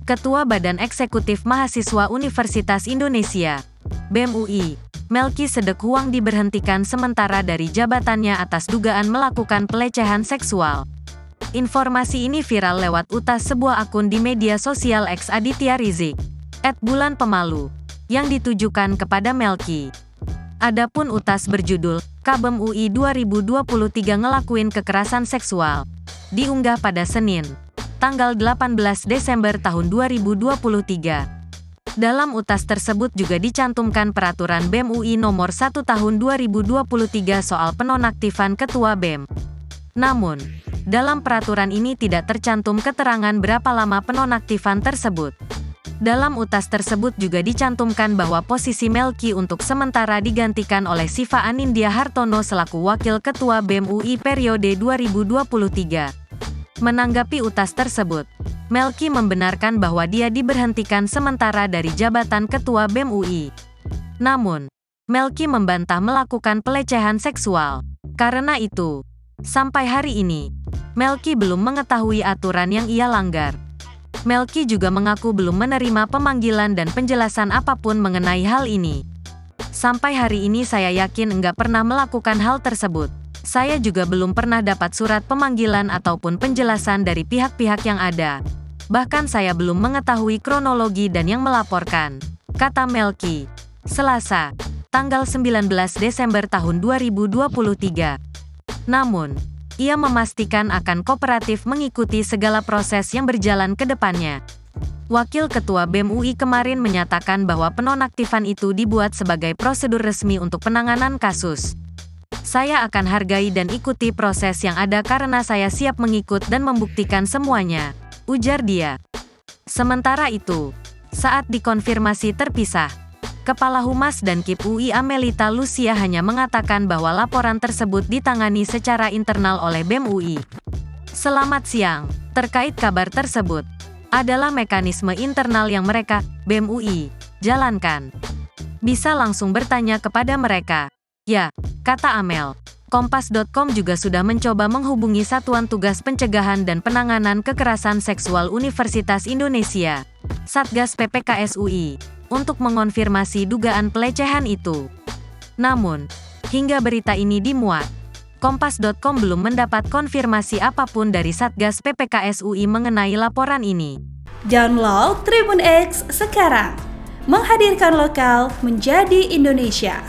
Ketua Badan Eksekutif Mahasiswa Universitas Indonesia, BEM UI, Melki Sedek Huang diberhentikan sementara dari jabatannya atas dugaan melakukan pelecehan seksual. Informasi ini viral lewat utas sebuah akun di media sosial X Aditya Rizik, @bulanpemalu, yang ditujukan kepada Melki. Adapun utas berjudul, Kabem UI 2023 ngelakuin kekerasan seksual, diunggah pada Senin, tanggal 18 Desember tahun 2023. Dalam utas tersebut juga dicantumkan Peraturan BEM UI Nomor 1 Tahun 2023 soal penonaktifan Ketua BEM. Namun, dalam peraturan ini tidak tercantum keterangan berapa lama penonaktifan tersebut. Dalam utas tersebut juga dicantumkan bahwa posisi Melki untuk sementara digantikan oleh Siva Anindya Hartono selaku Wakil Ketua BEM UI periode 2023. Menanggapi utas tersebut, Melki membenarkan bahwa dia diberhentikan sementara dari jabatan Ketua BEM UI. Namun, Melki membantah melakukan pelecehan seksual. Karena itu, sampai hari ini, Melki belum mengetahui aturan yang ia langgar. Melki juga mengaku belum menerima pemanggilan dan penjelasan apapun mengenai hal ini. Sampai hari ini saya yakin enggak pernah melakukan hal tersebut. Saya juga belum pernah dapat surat pemanggilan ataupun penjelasan dari pihak-pihak yang ada. Bahkan saya belum mengetahui kronologi dan yang melaporkan, kata Melki. Selasa, tanggal 19 Desember tahun 2023. Namun, ia memastikan akan kooperatif mengikuti segala proses yang berjalan ke depannya. Wakil Ketua BEM UI kemarin menyatakan bahwa penonaktifan itu dibuat sebagai prosedur resmi untuk penanganan kasus. Saya akan hargai dan ikuti proses yang ada karena saya siap mengikut dan membuktikan semuanya, ujar dia. Sementara itu, saat dikonfirmasi terpisah, Kepala Humas dan KIP UI Amelita Lucia hanya mengatakan bahwa laporan tersebut ditangani secara internal oleh BEM UI. Selamat siang, terkait kabar tersebut, adalah mekanisme internal yang mereka, BEM UI, jalankan. Bisa langsung bertanya kepada mereka. Ya, kata Amel. Kompas.com juga sudah mencoba menghubungi Satuan Tugas Pencegahan dan Penanganan Kekerasan Seksual Universitas Indonesia, Satgas PPKS UI, untuk mengonfirmasi dugaan pelecehan itu. Namun, hingga berita ini dimuat, Kompas.com belum mendapat konfirmasi apapun dari Satgas PPKS UI mengenai laporan ini. Download Tribun X sekarang, menghadirkan lokal menjadi Indonesia.